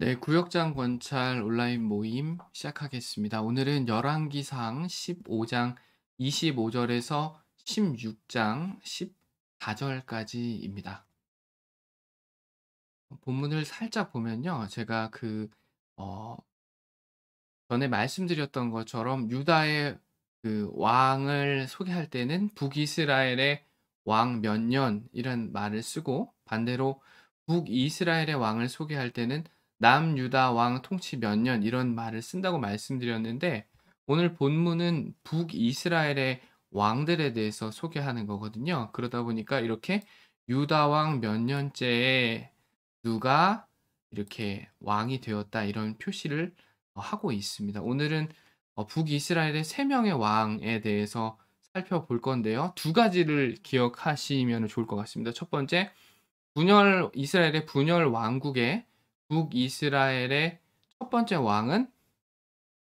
네, 구역장 관찰 온라인 모임 시작하겠습니다. 오늘은 열왕기상 15장 25절에서 16장 14절까지입니다. 본문을 살짝 보면요. 제가 어, 전에 말씀드렸던 것처럼 유다의 그 왕을 소개할 때는 북이스라엘의 왕 몇 년 이런 말을 쓰고, 반대로 북이스라엘의 왕을 소개할 때는 남유다 왕 통치 몇 년 이런 말을 쓴다고 말씀드렸는데, 오늘 본문은 북이스라엘의 왕들에 대해서 소개하는 거거든요. 그러다 보니까 이렇게 유다 왕 몇 년째에 누가 이렇게 왕이 되었다 이런 표시를 하고 있습니다. 오늘은 북이스라엘의 세 명의 왕에 대해서 살펴볼 건데요. 두 가지를 기억하시면 좋을 것 같습니다. 첫 번째, 이스라엘의 분열 왕국의 북이스라엘의 첫 번째 왕은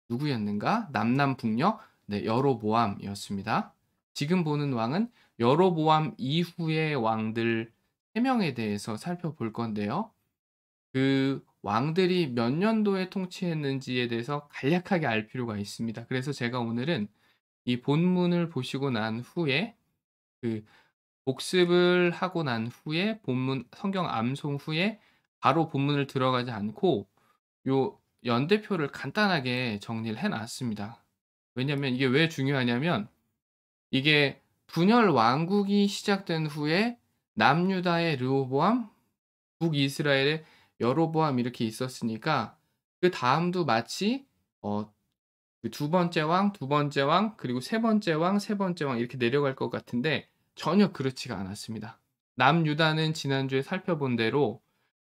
누구였는가? 남남북녀, 네, 여로보암이었습니다. 지금 보는 왕은 여로보암 이후의 왕들 세 명에 대해서 살펴볼 건데요. 그 왕들이 몇 년도에 통치했는지에 대해서 간략하게 알 필요가 있습니다. 그래서 제가 오늘은 이 본문을 보시고 난 후에, 그 복습을 하고 난 후에, 본문 성경 암송 후에 바로 본문을 들어가지 않고 요 연대표를 간단하게 정리를 해 놨습니다. 왜냐면 이게 왜 중요하냐면, 이게 분열 왕국이 시작된 후에 남유다의 르호보암, 북이스라엘의 여로보암 이렇게 있었으니까, 그다음도 마치 그 두 번째 왕, 두 번째 왕, 그리고 세 번째 왕, 세 번째 왕 이렇게 내려갈 것 같은데 전혀 그렇지가 않았습니다. 남유다는 지난주에 살펴본 대로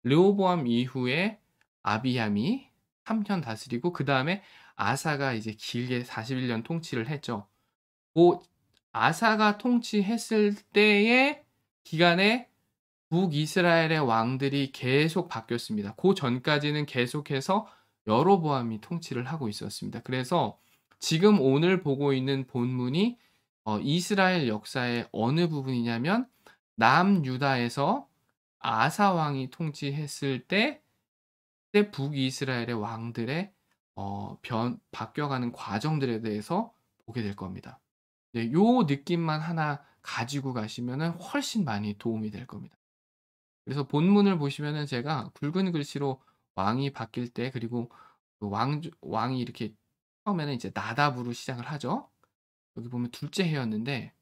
르호보암 이후에 아비얌이 3년 다스리고, 그다음에 아사가 이제 길게 41년 통치를 했죠. 그 아사가 통치했을 때의 기간에 북이스라엘의 왕들이 계속 바뀌었습니다. 그 전까지는 계속해서 여로보암이 통치를 하고 있었습니다. 그래서 지금 오늘 보고 있는 본문이 이스라엘 역사의 어느 부분이냐면, 남유다에서 아사 왕이 통치했을 때, 그때 북이스라엘의 왕들의 바뀌어가는 과정들에 대해서 보게 될 겁니다. 네, 요 느낌만 하나 가지고 가시면은 훨씬 많이 도움이 될 겁니다. 그래서 본문을 보시면은 제가 굵은 글씨로 왕이 바뀔 때, 그리고 그 왕이 이렇게 처음에는 이제 나답으로 시작을 하죠. 여기 보면 둘째 해였는데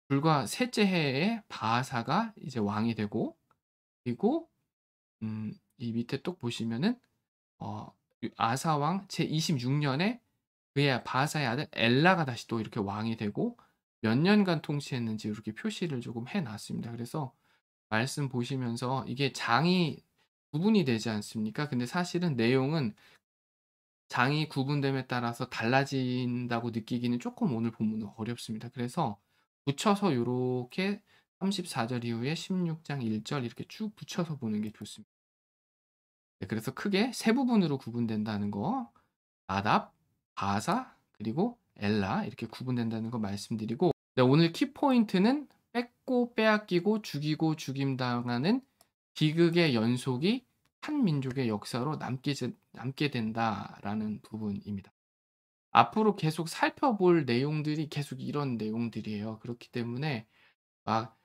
불과 셋째 해에 바아사가 이제 왕이 되고, 그리고 이 밑에 또 보시면은 어 아사 왕 제 26년에 그의 바아사의 아들 엘라가 다시 또 이렇게 왕이 되고, 몇 년간 통치했는지 이렇게 표시를 조금 해 놨습니다. 그래서 말씀 보시면서 이게 장이 구분이 되지 않습니까? 근데 사실은 내용은 장이 구분됨에 따라서 달라진다고 느끼기는 조금 오늘 본문은 어렵습니다. 그래서 붙여서 요렇게 34절 이후에 16장 1절 이렇게 쭉 붙여서 보는 게 좋습니다. 네, 그래서 크게 세 부분으로 구분된다는 거, 나답, 바사, 그리고 엘라 이렇게 구분된다는 거 말씀드리고, 네, 오늘 키포인트는 뺏고 빼앗기고 죽이고 죽임당하는 비극의 연속이 한 민족의 역사로 남게 된다라는 부분입니다. 앞으로 계속 살펴볼 내용들이 계속 이런 내용들이에요. 그렇기 때문에 막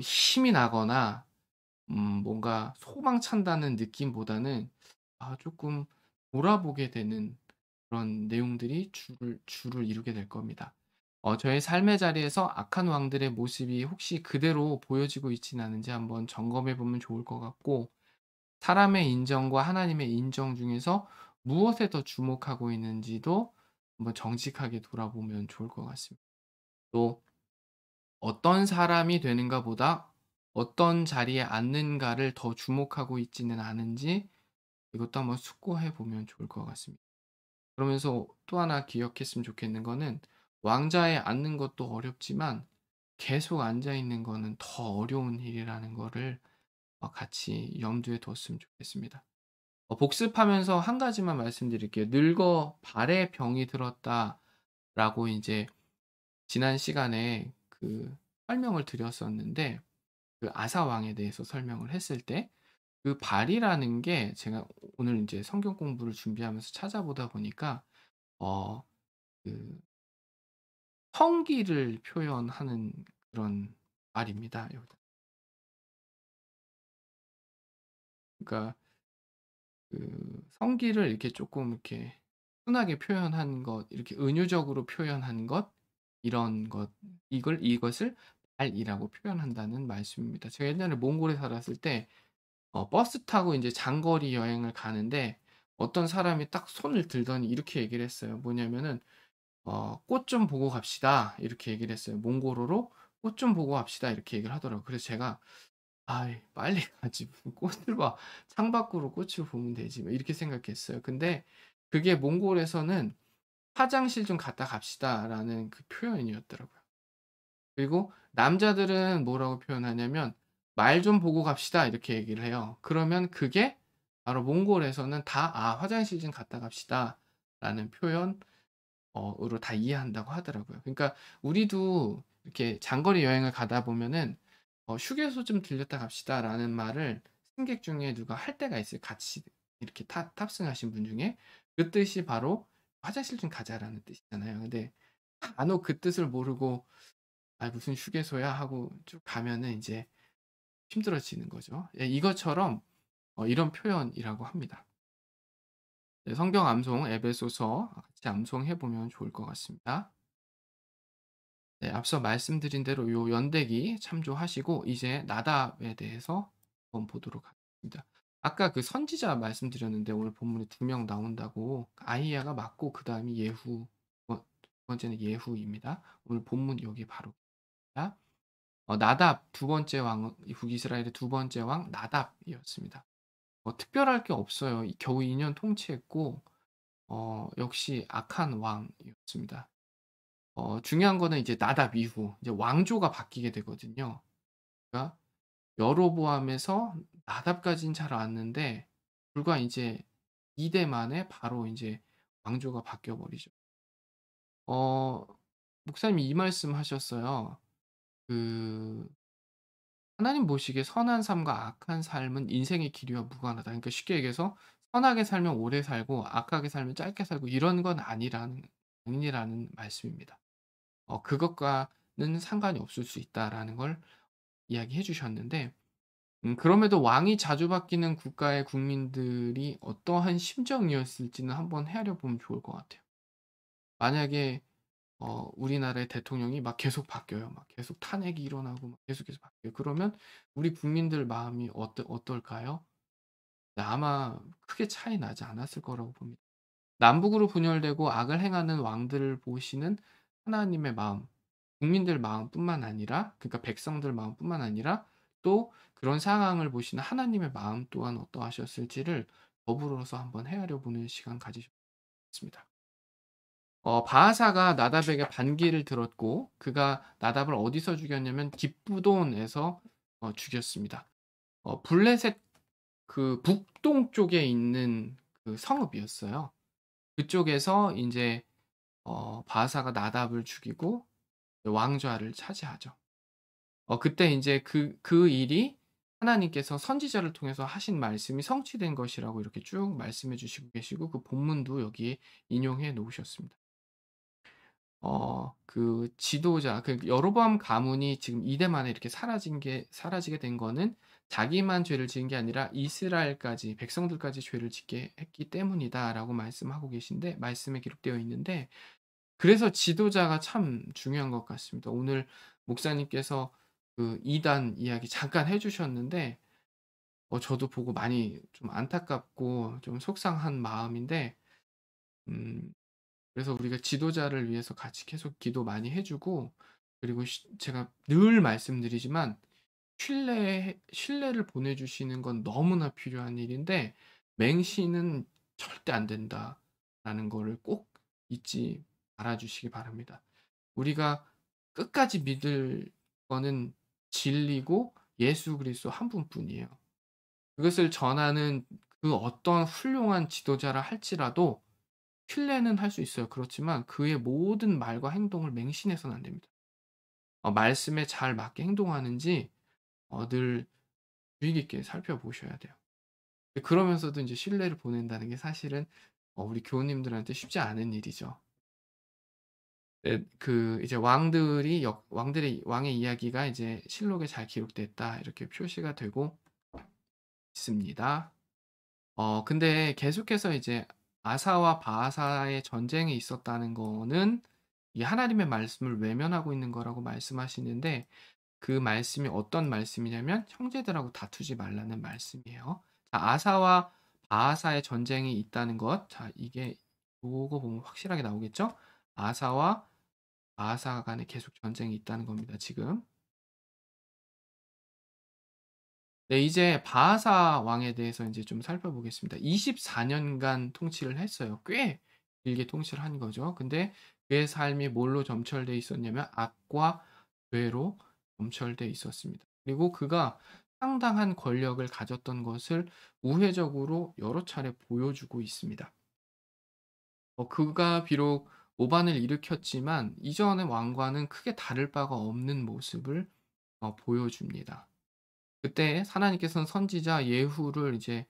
힘이 나거나 뭔가 소망찬다는 느낌보다는 조금 돌아보게 되는 그런 내용들이 주를 이루게 될 겁니다. 저의 삶의 자리에서 악한 왕들의 모습이 혹시 그대로 보여지고 있지는 않은지 한번 점검해 보면 좋을 것 같고, 사람의 인정과 하나님의 인정 중에서 무엇에 더 주목하고 있는지도 한번 정직하게 돌아보면 좋을 것 같습니다. 또 어떤 사람이 되는가 보다 어떤 자리에 앉는가를 더 주목하고 있지는 않은지, 이것도 한번 숙고해 보면 좋을 것 같습니다. 그러면서 또 하나 기억했으면 좋겠는 거는, 왕자에 앉는 것도 어렵지만 계속 앉아 있는 거는 더 어려운 일이라는 거를 같이 염두에 뒀으면 좋겠습니다. 복습하면서 한 가지만 말씀드릴게요. "늙어 발에 병이 들었다."라고 이제 지난 시간에 설명을 드렸었는데, 그 아사 왕에 대해서 설명을 했을 때 그 발이라는 게 제가 오늘 인제 성경 공부를 준비하면서 찾아보다 보니까 어 그 성기를 표현하는 그런 말입니다. 여기다. 그러니까 성기를 이렇게 쪼끔 이렇게 순하게 표현한 것, 이렇게 은유적으로 표현한 것, 이런 것, 이것을 발이라고 표현한다는 말씀입니다. 제가 옛날에 몽골에 살았을 때 버스 타고 인제 장거리 여행을 가는데 어떤 사람이 딱 손을 들더니 이렇게 얘기를 했어요. 뭐냐면은 "꽃 좀 보고 갑시다." 이렇게 얘기를 했어요. 몽골어로 "꽃 좀 보고 갑시다." 이렇게 얘기를 하더라고요. 그래서 제가 '아이 빨리 가지 무슨 꽃을 봐. 창밖으로 꽃을 보면 되지.' 뭐 이렇게 생각했어요. 근데 그게 몽골에서는 "화장실 좀 갔다 갑시다."라는 그 표현이었더라고요. 그리고 남자들은 뭐라고 표현하냐면 "말 좀 보고 갑시다." 이렇게 얘기를 해요. 그러면 그게 바로 몽골에서는 다 "아 화장실 좀 갔다 갑시다."라는 표현 으로 다 이해한다고 하더라고요. 그러니까 우리도 이렇게 장거리 여행을 가다 보면은 "휴게소 좀 들렸다 갑시다."라는 말을 승객 중에 누가 할 때가 있어요. 같이 이렇게 탑승하신 분 중에. 그 뜻이 바로 "화장실 좀 가자."라는 뜻이잖아요. 근데 간혹 그 뜻을 모르고 '아 무슨 휴게소야.' 하고 쭉 가면은 인제 힘들어지는 거죠. 예, 이것처럼 이런 표현이라고 합니다. 네, 성경 암송 에베소서 같이 암송해 보면 좋을 것 같습니다. 네, 앞서 말씀드린 대로 요 연대기 참조하시고 이제 나답에 대해서 한번 보도록 하겠습니다. 아까 그 선지자 말씀드렸는데 오늘 본문에 2명 나온다고. 아히야가 맞고 그다음이 예후, 두 번째는 예후입니다. 오늘 본문 여기 바로 니다 나답 두 번째 왕, 북이스라엘의 두 번째 왕 나답이었습니다. 특별할 게 없어요. 겨우 2년 통치했고 역시 악한 왕이었습니다. 중요한 거는 이제 나답 이후 이제 왕조가 바뀌게 되거든요. 그러니까 여로보암에서 나답까지는 잘 왔는데 불과 이제 2대 만에 바로 인제 왕조가 바뀌어 버리죠. 어 목사님이 이 말씀하셨어요. 그 하나님 보시기에 선한 삶과 악한 삶은 인생의 길이와 무관하다. 그러니까 쉽게 얘기해서 선하게 살면 오래 살고 악하게 살면 짧게 살고 이런 건 아니라는 말씀입니다. 그것과는 상관이 없을 수 있다라는 걸 이야기해 주셨는데 그럼에도 왕이 자주 바뀌는 국가의 국민들이 어떠한 심정이었을지는 한번 헤아려 보면 좋을 것 같아요. 만약에 우리나라의 대통령이 막 계속 바뀌어요. 막 계속 탄핵이 일어나고 막 계속해서 바뀌어요. 그러면 우리 국민들 마음이 어떨까요? 네, 아마 크게 차이 나지 않았을 거라고 봅니다. 남북으로 분열되고 악을 행하는 왕들을 보시는 하나님의 마음, 국민들 마음뿐만 아니라, 그러니까 백성들 마음뿐만 아니라 또 그런 상황을 보시는 하나님의 마음 또한 어떠하셨을지를 더불어서 한번 헤아려 보는 시간 가지셨으면 좋겠습니다. 바하사가 나답에게 반기를 들었고 그가 나답을 어디서 죽였냐면 깁부돈에서 죽였습니다. 블레셋 그 북동쪽에 있는 그 성읍이었어요. 그쪽에서 인제 바하사가 나답을 죽이고 왕좌를 차지하죠. 그때 인제 그 일이 하나님께서 선지자를 통해서 하신 말씀이 성취된 것이라고 이렇게 쭉 말씀해 주시고 계시고 그 본문도 여기에 인용해 놓으셨습니다. 그 지도자 그 여로보암 가문이 지금 이대 만에 이렇게 사라지게 된 거는 자기만 죄를 지은 게 아니라 이스라엘까지 백성들까지 죄를 짓게 했기 때문이다라고 말씀하고 계신데 말씀에 기록되어 있는데 그래서 지도자가 참 중요한 것 같습니다. 오늘 목사님께서 그 이단 이야기 잠깐 해 주셨는데 저도 보고 많이 좀 안타깝고 좀 속상한 마음인데 음 그래서 우리가 지도자를 위해서 같이 계속 기도 많이 해 주고 그리고 제가 늘 말씀드리지만 신뢰를 보내 주시는 건 너무나 필요한 일인데 맹신은 절대 안 된다라는 거를 꼭 잊지 말아 주시기 바랍니다. 우리가 끝까지 믿을 거는 진리고 예수 그리스도 한 분뿐이에요. 그것을 전하는 그 어떤 훌륭한 지도자라 할지라도 신뢰는 할 수 있어요. 그렇지만 그의 모든 말과 행동을 맹신해서는 안 됩니다. 말씀에 잘 맞게 행동하는지 늘 주의 깊게 살펴보셔야 돼요. 그러면서도 인제 신뢰를 보낸다는 게 사실은 우리 교우님들한테 쉽지 않은 일이죠. 네, 그 이제 왕들이 역 왕들의 왕의 이야기가 이제 실록에 잘 기록됐다 이렇게 표시가 되고 있습니다. 근데 계속해서 이제 아사와 바아사의 전쟁이 있었다는 거는 이 하나님의 말씀을 외면하고 있는 거라고 말씀하시는데, 그 말씀이 어떤 말씀이냐면 형제들하고 다투지 말라는 말씀이에요. 자, 아사와 바아사의 전쟁이 있다는 것. 자, 이게 요거 보면 확실하게 나오겠죠? 아사와 바아사 간에 계속 전쟁이 있다는 겁니다, 지금. 네, 이제 바하사 왕에 대해서 인제 좀 살펴보겠습니다. 24 년간 통치를 했어요. 꽤 길게 통치를 한 거죠. 근데 그의 삶이 뭘로 점철돼 있었냐면 악과 죄로 점철돼 있었습니다. 그리고 그가 상당한 권력을 가졌던 것을 우회적으로 여러 차례 보여주고 있습니다. 그가 비록 오반을 일으켰지만 이전의 왕과는 크게 다를 바가 없는 모습을 보여줍니다. 그때 하나님께서는 선지자 예후를 이제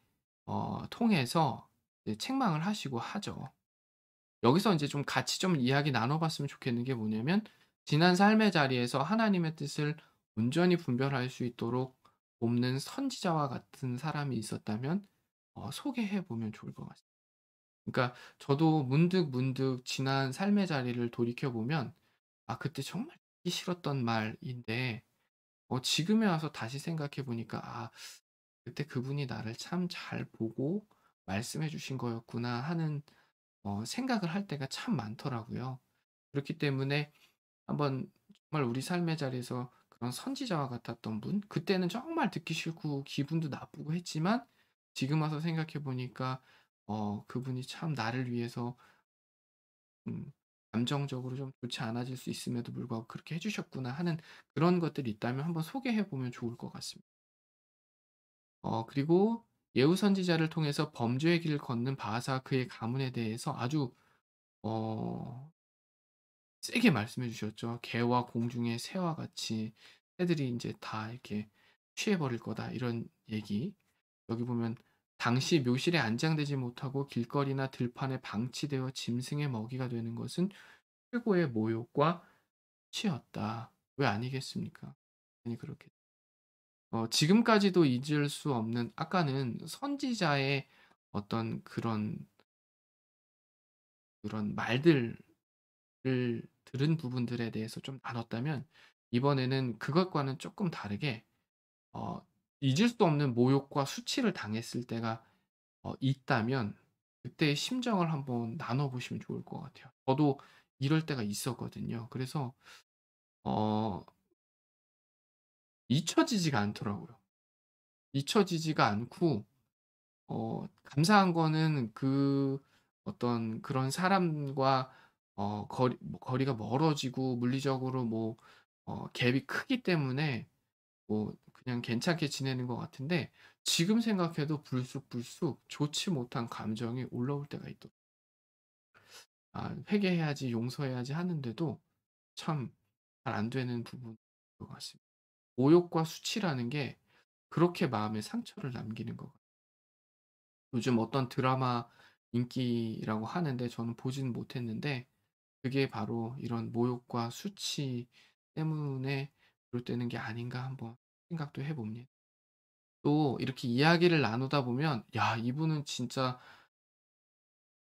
통해서 이제 책망을 하시고 하죠. 여기서 인제 좀 같이 좀 이야기 나눠 봤으면 좋겠는 게 뭐냐면, 지난 삶의 자리에서 하나님의 뜻을 온전히 분별할 수 있도록 돕는 선지자와 같은 사람이 있었다면 소개해 보면 좋을 것 같습니다. 그러니까 저도 문득문득 지난 삶의 자리를 돌이켜 보면, 아 그때 정말 듣기 싫었던 말인데 지금에 와서 다시 생각해 보니까 '아 그때 그분이 나를 참 잘 보고 말씀해 주신 거였구나.' 하는 생각을 할 때가 참 많더라고요. 그렇기 때문에 한번 정말 우리 삶의 자리에서 그런 선지자와 같았던 분, 그때는 정말 듣기 싫고 기분도 나쁘고 했지만 지금 와서 생각해 보니까 그분이 참 나를 위해서 음 감정적으로 좀 좋지 않아질 수 있음에도 불구하고 '그렇게 해 주셨구나.' 하는 그런 것들이 있다면 한번 소개해 보면 좋을 것 같습니다. 그리고 예후 선지자를 통해서 범죄의 길을 걷는 바하사 그의 가문에 대해서 아주 어 세게 말씀해 주셨죠. "개와 공중의 새와 같이 새들이 인제 다 이렇게 취해 버릴 거다." 이런 얘기. 여기 보면 "당시 묘실에 안장되지 못하고 길거리나 들판에 방치되어 짐승의 먹이가 되는 것은 최고의 모욕과 수치였다." 왜 아니겠습니까? 당연히 그렇게 지금까지도 잊을 수 없는, 아까는 선지자의 어떤 그런 말들을 들은 부분들에 대해서 좀 나눴다면, 이번에는 그것과는 쪼끔 다르게 어 잊을 수 없는 모욕과 수치를 당했을 때가 있다면 그때의 심정을 한번 나눠 보시면 좋을 것 같아요. 저도 이럴 때가 있었거든요. 그래서 어 잊혀지지가 않더라고요. 잊혀지지가 않고 감사한 거는 그 어떤 그런 사람과 거리가 멀어지고 물리적으로 뭐 갭이 크기 때문에 뭐 그냥 괜찮게 지내는 것 같은데, 지금 생각해도 불쑥불쑥 좋지 못한 감정이 올라올 때가 있더. 아 회개해야지, 용서해야지 하는데도 참 잘 안 되는 부분인 것 같습니다. 모욕과 수치라는 게 그렇게 마음에 상처를 남기는 것 같아요. 요즘 어떤 드라마 인기라고 하는데 저는 보지는 못했는데, 그게 바로 이런 모욕과 수치 때문에 비롯되는 게 아닌가 한번 생각도 해 봅니다. 또 이렇게 이야기를 나누다 보면 '야 이분은 진짜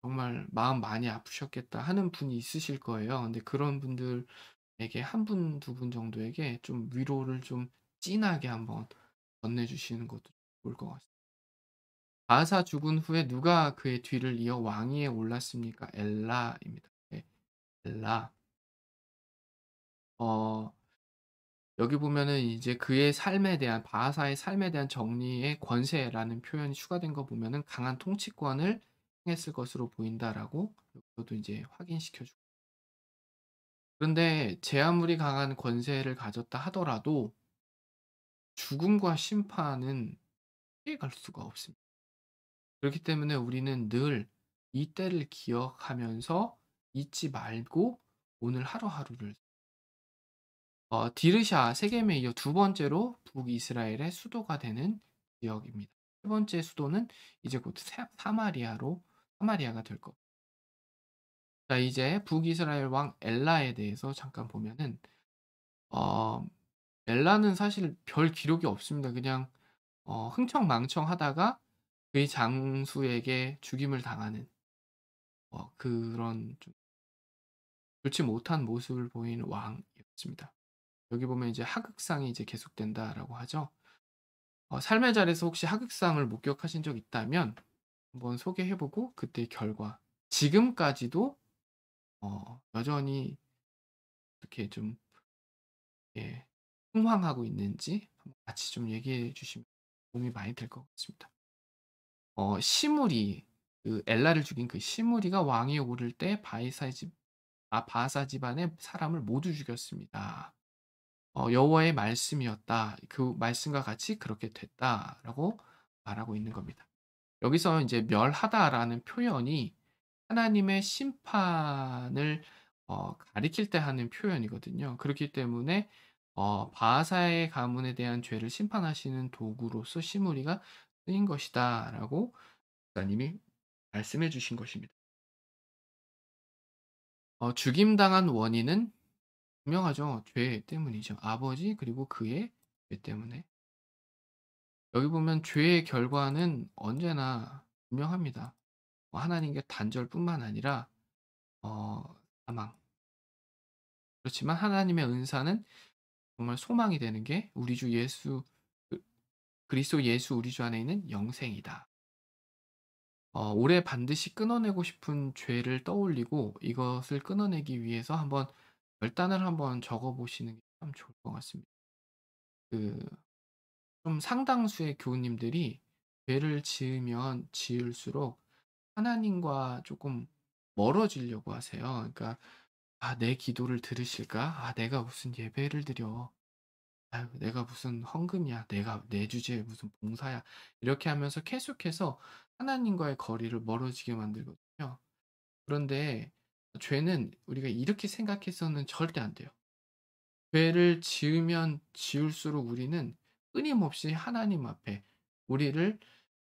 정말 마음 많이 아프셨겠다.' 하는 분이 있으실 거예요. 근데 그런 분들에게 한 분, 두 분 정도에게 좀 위로를 좀 진하게 한번 건네 주시는 것도 좋을 것 같습니다. 바사 죽은 후에 누가 그의 뒤를 이어 왕위에 올랐습니까? 엘라입니다. 네. 엘라. 어 여기 보면은 이제 그의 삶에 대한, 바하사의 삶에 대한 정리의 권세라는 표현이 추가된 거 보면은 "강한 통치권을 행했을 것으로 보인다."라고 여기서도 이제 확인시켜 주고, 그런데 제 아무리 강한 권세를 가졌다 하더라도 죽음과 심판은 피해갈 수가 없습니다. 그렇기 때문에 우리는 늘 이 때를 기억하면서 잊지 말고 오늘 하루하루를 디르샤 세겜에 이어 두 번째로 북이스라엘의 수도가 되는 지역입니다. 세 번째 수도는 이제 곧 사마리아가 될 거. 자, 이제 북이스라엘 왕 엘라에 대해서 잠깐 보면은 어 엘라는 사실 별 기록이 없습니다. 그냥 흥청망청하다가 그의 장수에게 죽임을 당하는 그런 좀 좋지 못한 모습을 보이는 왕이었습니다. 여기 보면 이제 하극상이 이제 계속된다라고 하죠. 삶의 자리에서 혹시 하극상을 목격하신 적 있다면 한번 소개해 보고 그때의 결과, 지금까지도 여전히 이렇게 좀 예 흥황하고 있는지 한번 같이 좀 얘기해 주시면 도움이 많이 될 것 같습니다. 시므리, 그 엘라를 죽인 그 시므리가 왕위에 오를 때 바하사 집안의 사람을 모두 죽였습니다. 여호와의 말씀이었다. 그 말씀과 같이 그렇게 됐다라고 말하고 있는 겁니다. 여기서 이제 멸하다라는 표현이 하나님의 심판을 가리킬 때 하는 표현이거든요. 그렇기 때문에 바하사의 가문에 대한 죄를 심판하시는 도구로서 시므리가 쓰인 것이다라고 목사님이 말씀해 주신 것입니다. 죽임당한 원인은 분명하죠. 죄 때문이죠. 아버지 그리고 그의 죄 때문에. 여기 보면 죄의 결과는 언제나 분명합니다. 하나님께 단절뿐만 아니라 어 사망. 그렇지만 하나님의 은사는 정말 소망이 되는 게 우리 주 예수, 그 그리스도 예수 우리 주 안에 있는 영생이다. 올해 반드시 끊어내고 싶은 죄를 떠올리고 이것을 끊어내기 위해서 한번 결단을 한번 적어 보시는 게 참 좋을 것 같습니다. 그 좀 상당수의 교우님들이 죄를 지으면 지을수록 하나님과 조금 멀어지려고 하세요. 그러니까 '아 내 기도를 들으실까? 아 내가 무슨 예배를 드려. 아유 내가 무슨 헌금이야. 내가 내 주제에 무슨 봉사야.' 이렇게 하면서 계속해서 하나님과의 거리를 멀어지게 만들거든요. 그런데 죄는 우리가 이렇게 생각해서는 절대 안 돼요. 죄를 지으면 지을수록 우리는 끊임없이 하나님 앞에 우리를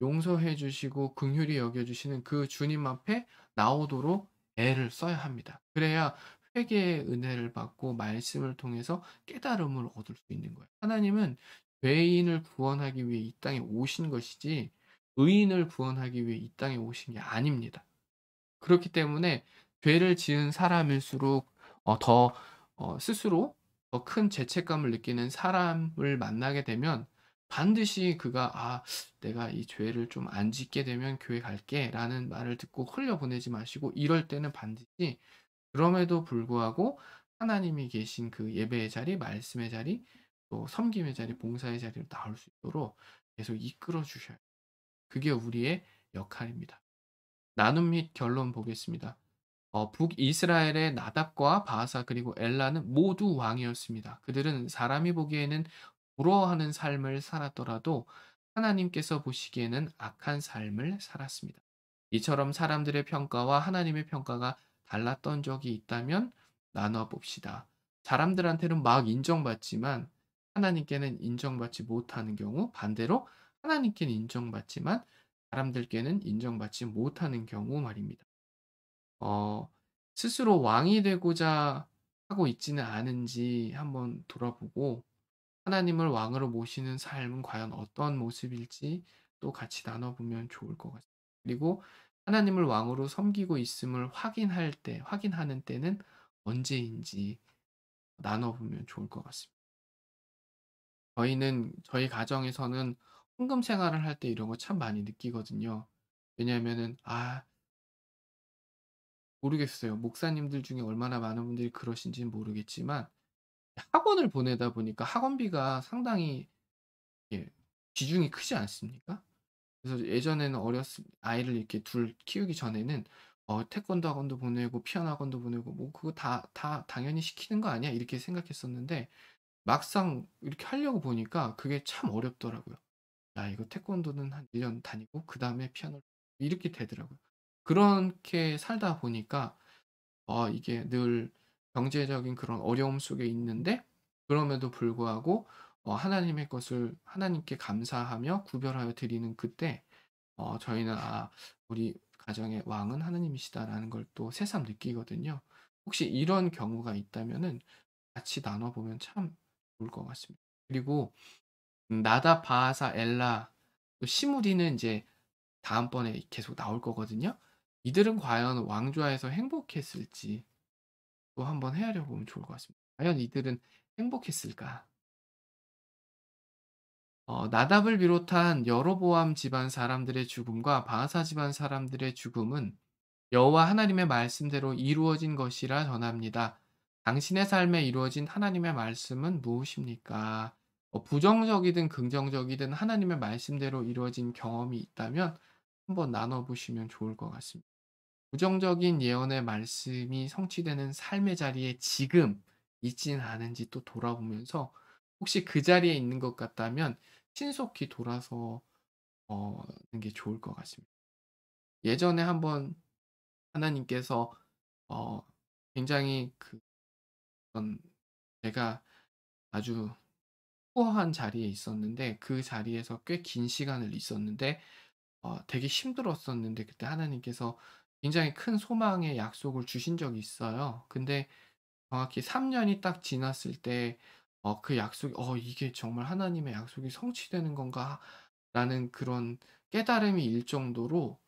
용서해 주시고 긍휼히 여겨 주시는 그 주님 앞에 나오도록 애를 써야 합니다. 그래야 회개의 은혜를 받고 말씀을 통해서 깨달음을 얻을 수 있는 거예요. 하나님은 죄인을 구원하기 위해 이 땅에 오신 것이지 의인을 구원하기 위해 이 땅에 오신 게 아닙니다. 그렇기 때문에 죄를 지은 사람일수록 더 스스로 더 큰 죄책감을 느끼는 사람을 만나게 되면 반드시 그가 '아 내가 이 죄를 좀 안 짓게 되면 교회 갈게.'라는 말을 듣고 흘려보내지 마시고 이럴 때는 반드시 그럼에도 불구하고 하나님이 계신 그 예배의 자리, 말씀의 자리, 또 섬김의 자리, 봉사의 자리로 나올 수 있도록 계속 이끌어 주셔야 돼요. 그게 우리의 역할입니다. 나눔 및 결론 보겠습니다. 북이스라엘의 나답과 바하사 그리고 엘라는 모두 왕이었습니다. 그들은 사람이 보기에는 부러워하는 삶을 살았더라도 하나님께서 보시기에는 악한 삶을 살았습니다. 이처럼 사람들의 평가와 하나님의 평가가 달랐던 적이 있다면 나눠 봅시다. 사람들한테는 막 인정받지만 하나님께는 인정받지 못하는 경우, 반대로 하나님께는 인정받지만 사람들께는 인정받지 못하는 경우 말입니다. 어 스스로 왕이 되고자 하고 있지는 않은지 한번 돌아보고 하나님을 왕으로 모시는 삶은 과연 어떤 모습일지 또 같이 나눠 보면 좋을 것 같습니다. 그리고 하나님을 왕으로 섬기고 있음을 확인하는 때는 언제인지 나눠 보면 좋을 것 같습니다. 저희 가정에서는 헌금 생활을 할 때 이런 거 참 많이 느끼거든요. 왜냐하면은 모르겠어요. 목사님들 중에 얼마나 많은 분들이 그러신지는 모르겠지만 학원을 보내다 보니까 학원비가 상당히 예 비중이 크지 않습니까? 그래서 예전에는 어렸을 아이를 이렇게 둘 키우기 전에는 태권도 학원도 보내고 피아노 학원도 보내고 '뭐 그거 다 당연히 시키는 거 아니야?' 이렇게 생각했었는데 막상 이렇게 하려고 보니까 그게 참 어렵더라고요. '야 이거 태권도는 한 1년 다니고 그다음에 피아노를' 이렇게 되더라고요. 그렇게 살다 보니까 이게 늘 경제적인 그런 어려움 속에 있는데 그럼에도 불구하고 하나님의 것을 하나님께 감사하며 구별하여 드리는 그때 저희는 '아 우리 가정의 왕은 하나님이시다.'라는 걸 또 새삼 느끼거든요. 혹시 이런 경우가 있다면은 같이 나눠 보면 참 좋을 것 같습니다. 그리고 나답, 바하사, 엘라 또 시므리는 인제 다음번에 계속 나올 거거든요. 이들은 과연 왕좌에서 행복했을지 또 한번 헤아려 보면 좋을 것 같습니다. 과연 이들은 행복했을까? 나답을 비롯한 여로보암 집안 사람들의 죽음과 바하사 집안 사람들의 죽음은 여호와 하나님의 말씀대로 이루어진 것이라 전합니다. 당신의 삶에 이루어진 하나님의 말씀은 무엇입니까? 부정적이든 긍정적이든 하나님의 말씀대로 이루어진 경험이 있다면 한번 나눠 보시면 좋을 것 같습니다. 부정적인 예언의 말씀이 성취되는 삶의 자리에 지금 있진 않은지 또 돌아보면서 혹시 그 자리에 있는 것 같다면 신속히 돌아서 는 게 좋을 것 같습니다. 예전에 한번 하나님께서 어 굉장히 그런 제가 아주 후한 자리에 있었는데 그 자리에서 꽤 긴 시간을 있었는데 되게 힘들었었는데 그때 하나님께서 굉장히 큰 소망의 약속을 주신 적이 있어요. 근데 정확히 3 년이 딱 지났을 때 그 약속이 '이게 정말 하나님의 약속이 성취되는 건가?'라는 그런 깨달음이 일 정도로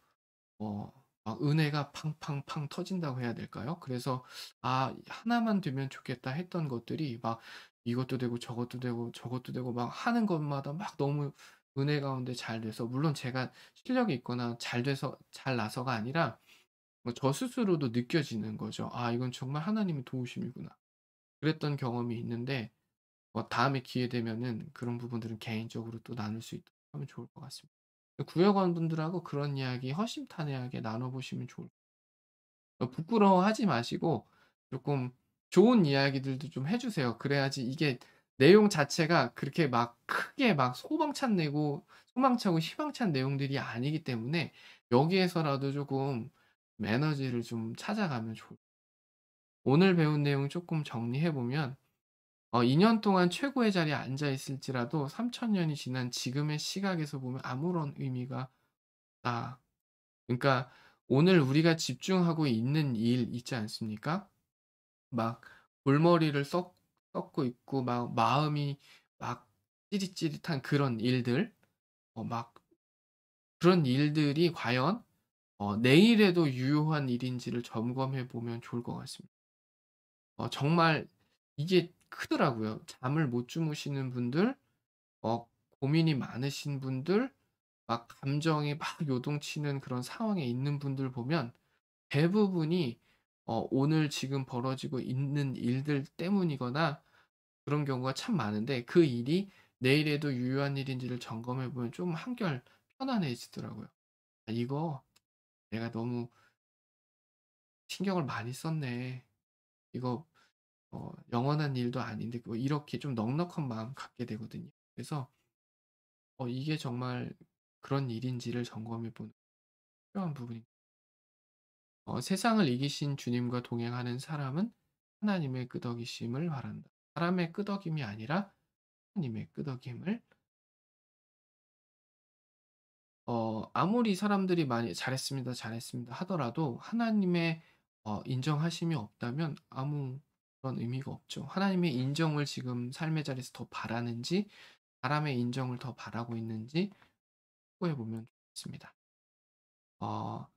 막 은혜가 팡팡팡 터진다고 해야 될까요? 그래서 '아 하나만 되면 좋겠다.' 했던 것들이 막 이것도 되고 저것도 되고 저것도 되고 막 하는 것마다 막 너무 은혜 가운데 잘 돼서 물론 제가 실력이 있거나 잘 돼서 잘 나서가 아니라 저 스스로도 느껴지는 거죠. '아 이건 정말 하나님의 도우심이구나.' 그랬던 경험이 있는데 다음에 기회 되면은 그런 부분들은 개인적으로 또 나눌 수 있도록 하면 좋을 것 같습니다. 구역원분들하고 그런 이야기 허심탄회하게 나눠 보시면 좋을 부끄러워하지 마시고 쪼끔 좋은 이야기들도 좀 해 주세요. 그래야지 이게 내용 자체가 그렇게 막 크게 막 소방찬 내고 소망차고 희망찬 내용들이 아니기 때문에 여기에서라도 쪼금 에너지를 좀 찾아가면 좋을 오늘 배운 내용 쪼끔 정리해 보면 2년 동안 최고의 자리에 앉아 있을지라도 3천 년이 지난 지금의 시각에서 보면 아무런 의미가 없다. 그러니까 오늘 우리가 집중하고 있는 일 있지 않습니까? 막 골머리를 썩고 있고 막 마음이 막 찌릿찌릿한 그런 일들 막 그런 일들이 과연 내일에도 유효한 일인지를 점검해 보면 좋을 것 같습니다. 정말 이게 크더라고요. 잠을 못 주무시는 분들 고민이 많으신 분들 막 감정이 막 요동치는 그런 상황에 있는 분들 보면 대부분이 오늘 지금 벌어지고 있는 일들 때문이거나 그런 경우가 참 많은데 그 일이 내일에도 유효한 일인지를 점검해 보면 좀 한결 편안해지더라고요. '아 이거 내가 너무 신경을 많이 썼네. 이거 영원한 일도 아닌데 뭐 이렇게 좀 넉넉한 마음 갖게 되거든요. 그래서 이게 정말 그런 일인지를 점검해 보는 필요한 부분입니다. 세상을 이기신 주님과 동행하는 사람은 하나님의 끄덕이심을 바란다. 사람의 끄덕임이 아니라 하나님의 끄덕임을 아무리 사람들이 많이 "잘했습니다, 잘했습니다." 하더라도 하나님의 인정하심이 없다면 아무런 의미가 없죠. 하나님의 인정을 지금 삶의 자리에서 더 바라는지 사람의 인정을 더 바라고 있는지 참고해 보면 좋겠습니다. 어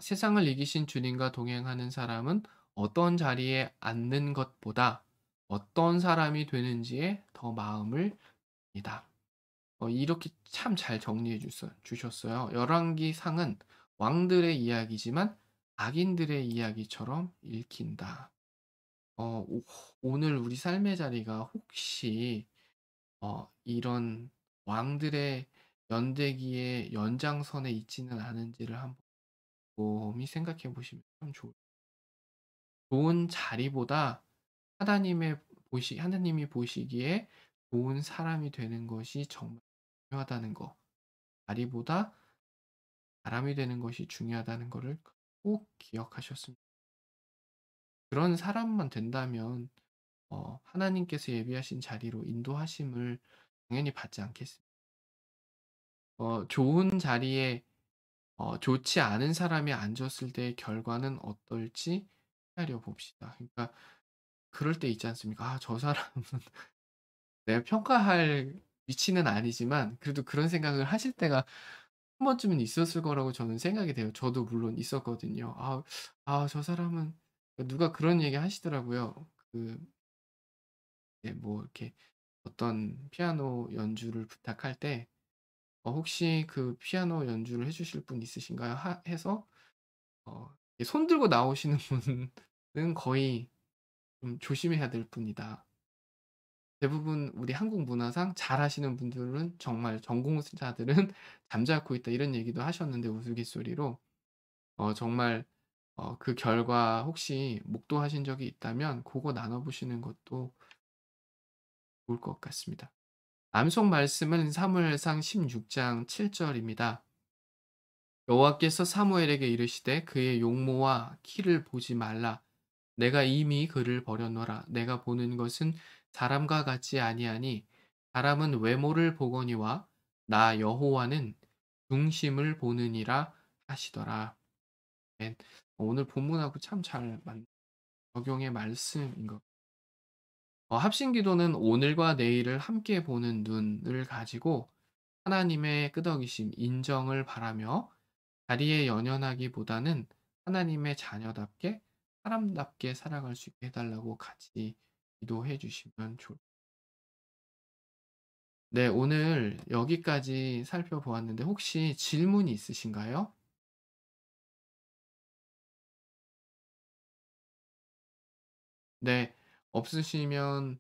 세상을 이기신 주님과 동행하는 사람은 어떤 자리에 앉는 것보다 어떤 사람이 되는지에 더 마음을 니다. 이렇게 참 잘 정리해 주셨어요. 열왕기 상은 왕들의 이야기지만 악인들의 이야기처럼 읽힌다. 오늘 우리 삶의 자리가 혹시 이런 왕들의 연대기의 연장선에 있지는 않은지를 한번 곰히 생각해 보시면 참 좋은 자리보다 하나님이 보시기에 좋은 사람이 되는 것이 정말 중요하다는 거. 자리보다 사람이 되는 것이 중요하다는 거를 꼭 기억하셨으면 그런 사람만 된다면 하나님께서 예비하신 자리로 인도하심을 당연히 받지 않겠습니까? 좋은 자리에 좋지 않은 사람이 앉았을 때의 결과는 어떨지 헤아려 봅시다. 그러니까 그럴 때 있지 않습니까? '아 저 사람은' 내가 평가할 위치는 아니지만 그래도 그런 생각을 하실 때가 한 번쯤은 있었을 거라고 저는 생각이 돼요. 저도 물론 있었거든요. 저 사람은 누가 그런 얘기 하시더라고요. 뭐 이렇게 어떤 피아노 연주를 부탁할 때 "혹시 그 피아노 연주를 해 주실 분 있으신가요?" 하 해서 이렇게 손 들고 나오시는 분은 거의 좀 조심해야 될 분이다. 대부분 우리 한국 문화상 잘하시는 분들은 정말 전공자들은 잠자코 있다 이런 얘기도 하셨는데 우스갯소리로 정말 그 결과 혹시 목도하신 적이 있다면 고거 나눠 보시는 것도 좋을 것 같습니다. 암송 말씀은 사무엘상 16장 7 절입니다. 여호와께서 사무엘에게 이르시되 그의 용모와 키를 보지 말라. 내가 이미 그를 버렸노라. 내가 보는 것은 사람과 같지 아니하니 사람은 외모를 보거니와 나 여호와는 중심을 보느니라 하시더라. 네. 오늘 본문하고 참 잘 적용의 말씀인 것. 합심기도는 오늘과 내일을 함께 보는 눈을 가지고 하나님의 끄덕이심, 인정을 바라며 자리에 연연하기보다는 하나님의 자녀답게 사람답게 살아갈 수 있게 해 달라고 같이 기도해 주시면 좋을. 네, 오늘 여기까지 살펴보았는데 혹시 질문이 있으신가요? 네. 없으시면